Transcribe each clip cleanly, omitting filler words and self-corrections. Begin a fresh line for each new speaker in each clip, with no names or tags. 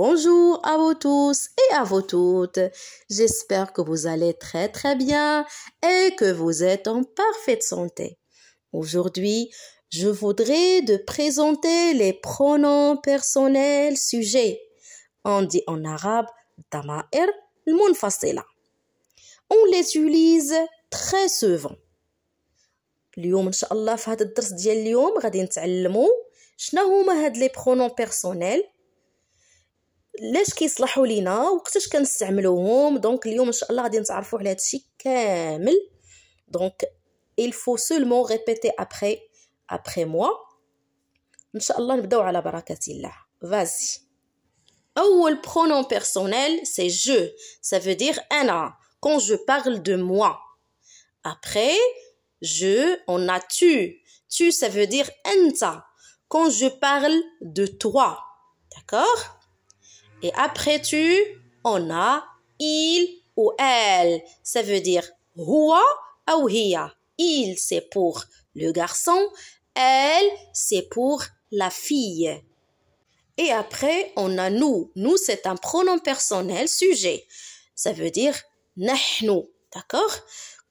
Bonjour à vous tous et à vous toutes. J'espère que vous allez très très bien et que vous êtes en parfaite santé. Aujourd'hui, je voudrais te présenter les pronoms personnels sujets. On dit en arabe ضمائر المنفصلة. On les utilise très souvent. اليوم إن شاء الله في هذا الدرس ديال اليوم غادي نتعلموا شنو هما هاد لي برونون بيرسونيل، لاش كيصلحوا لينا وقتاش كنستعملوهم. دونك اليوم ان شاء الله غادي نتعرفوا على هادشي كامل. دونك il faut seulement répéter après moi. ان شاء الله نبداو على بركة الله. Vas-y. أول pronom personnel c'est je, ça veut dire أنا quand je parle de moi. Après je, on a tu ça veut dire أنت quand je parle de toi. D'accord? Et après tu, on a il ou elle. Ça veut dire هو أو هي. Il, c'est pour le garçon. Elle, c'est pour la fille. Et après, on a nous. Nous, c'est un pronom personnel sujet. Ça veut dire نحن. D'accord?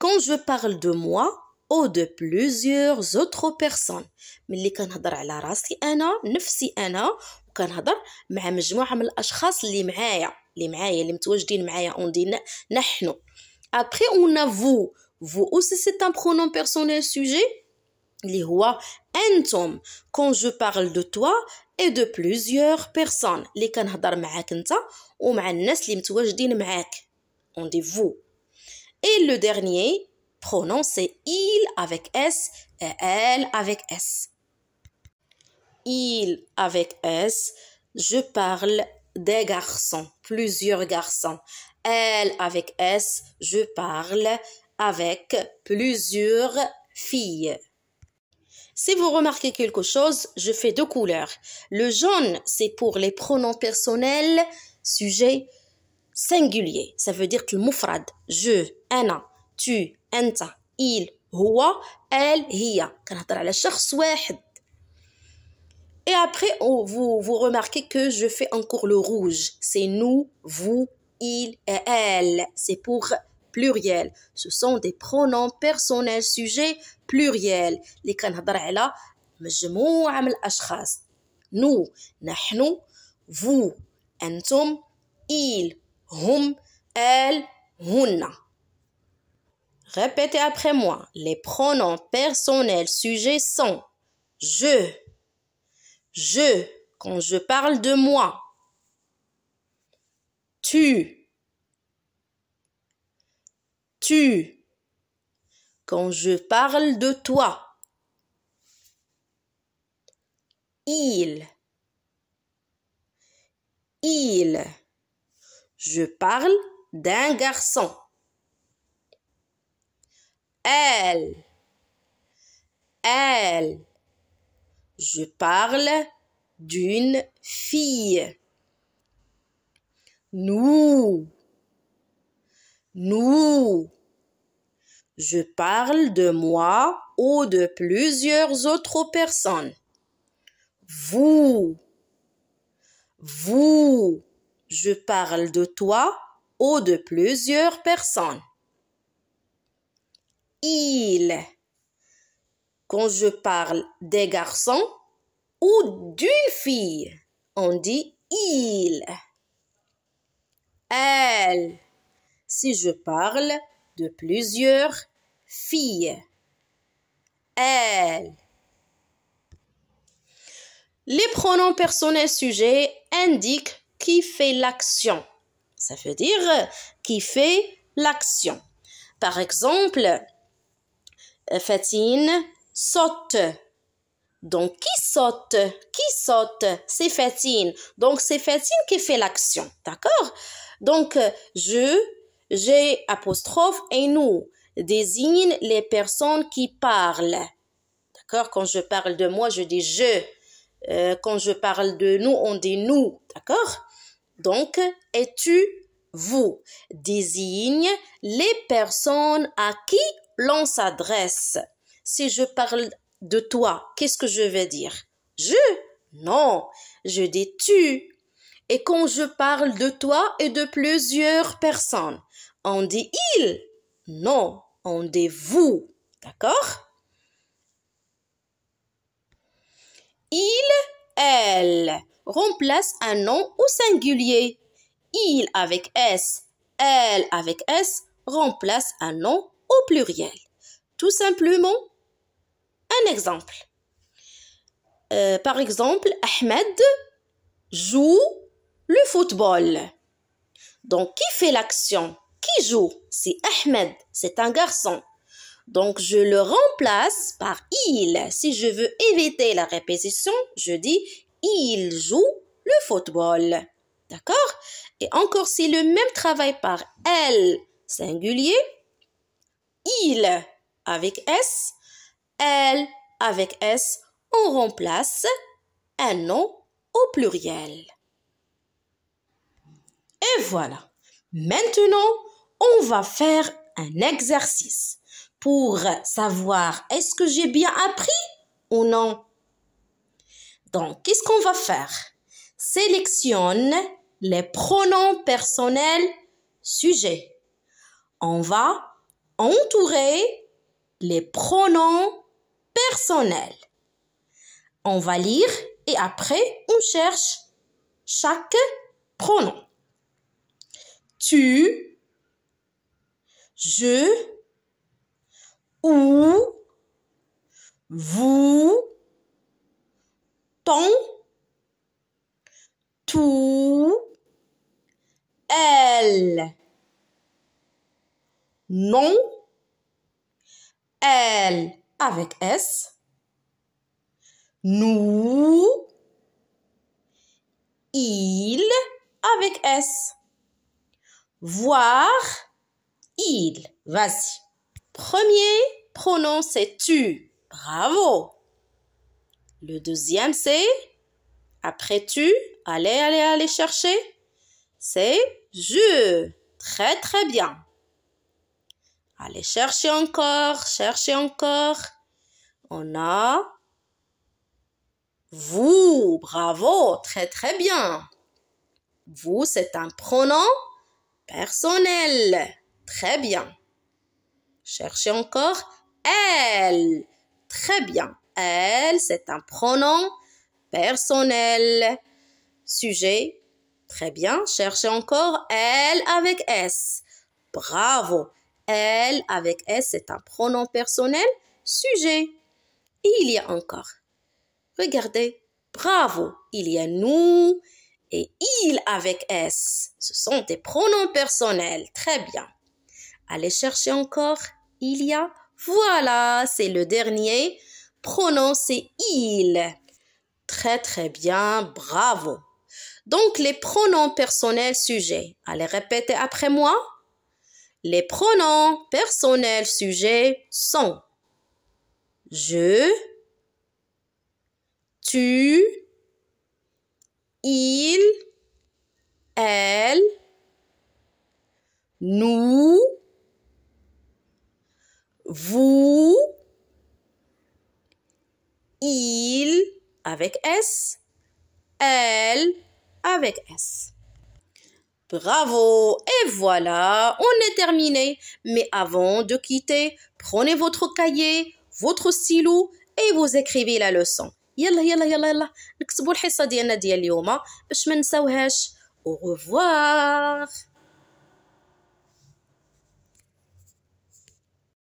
Quand je parle de moi ou de plusieurs autres personnes. ملي كنهضر على راسي أنا نفسي أنا كنهضر مع مجموعة من الأشخاص اللي معايا متواجدين معايا on dit نحن. Après on a vous. Vous aussi c'est un pronom personnel sujet اللي هو أنتم. Quand je parle de toi et de plusieurs personnes اللي كنهضر معاك أنت ومع الناس اللي متواجدين معاك on dit vous. Et le dernier pronom c'est il avec S et elle avec S. Il avec S, je parle des garçons, plusieurs garçons. Elle avec S, je parle avec plusieurs filles. Si vous remarquez quelque chose, je fais deux couleurs. Le jaune, c'est pour les pronoms personnels, sujet singulier. Ça veut dire que le mufrad, je, أنا, tu, أنت, il, هو, elle, هي. كنهضر على شخص واحد. Et après, vous remarquez que je fais encore le rouge. C'est nous, vous, il et elle. C'est pour pluriel. Ce sont des pronoms personnels sujets pluriels. اللي كنهضر على مجموعة من الأشخاص. nous, نحن, vous, أنتم, ils, هم, elles, هن. Répétez après moi. Les pronoms personnels sujets sont je, quand je parle de moi. Tu, quand je parle de toi. Il, je parle d'un garçon. Elle, je parle d'une fille. Nous, je parle de moi ou de plusieurs autres personnes. Vous, je parle de toi ou de plusieurs personnes. Il, quand je parle des garçons ou d'une fille, on dit il. Elle, si je parle de plusieurs filles. Elle. Les pronoms personnels sujets indiquent qui fait l'action. Ça veut dire qui fait l'action. Par exemple, Fatine saute. Donc, qui saute? C'est Fatine. Donc, c'est Fatine qui fait l'action. D'accord? Donc, j'ai apostrophe et nous désigne les personnes qui parlent. D'accord? Quand je parle de moi, je dis je. Quand je parle de nous, on dit nous. D'accord? Donc, et tu, vous désigne les personnes à qui l'on s'adresse. Si je parle de toi, qu'est-ce que je vais dire? Je? Non, je dis tu. Et quand je parle de toi et de plusieurs personnes, on dit il? Non, on dit vous. D'accord? Il, elle remplace un nom au singulier. Il avec S, elle avec S remplace un nom au pluriel. Tout simplement, un exemple. Par exemple, Ahmed joue le football. Donc, qui fait l'action? Qui joue? C'est Ahmed, c'est un garçon. Donc, je le remplace par il. Si je veux éviter la répétition, je dis il joue le football. D'accord? Et encore, c'est le même travail par elle, singulier. Il avec S, elle avec S, on remplace un nom au pluriel. Et voilà. Maintenant, on va faire un exercice pour savoir est-ce que j'ai bien appris ou non. Donc, qu'est-ce qu'on va faire? Sélectionne les pronoms personnels sujets. On va entourer les pronoms personnels. On va lire et après, on cherche chaque pronom. Tu, je, ou, vous, ton, tout, elle, non, elle avec S, nous, il avec S, voir, il. Vas-y. Premier pronom, c'est tu. Bravo. Le deuxième, c'est après tu. Allez chercher. C'est je. Très, très bien. Allez, cherchez encore. On a vous. Bravo. Très, très bien. Vous, c'est un pronom personnel. Très bien. Cherchez encore. Elle. Très bien. Elle, c'est un pronom personnel. Sujet. Très bien. Cherchez encore. Elle avec S. Bravo. Elle avec S, c'est un pronom personnel. Sujet. Et il y a encore. Regardez. Bravo. Il y a nous et il avec S. Ce sont des pronoms personnels. Très bien. Allez chercher encore. Il y a. Voilà, c'est le dernier. Pronom, c'est il. Très, très bien. Bravo. Donc, les pronoms personnels sujets. Allez répéter après moi. Les pronoms personnels sujets sont je, tu, il, elle, nous, vous, il avec S, elle avec S. Bravo! Et voilà, on est terminé. Mais avant de quitter, prenez votre cahier, votre stylo et vous écrivez la leçon. يلا نكتبوا الحصة ديالنا ديال اليوم باش ما نساوهاش. Au revoir.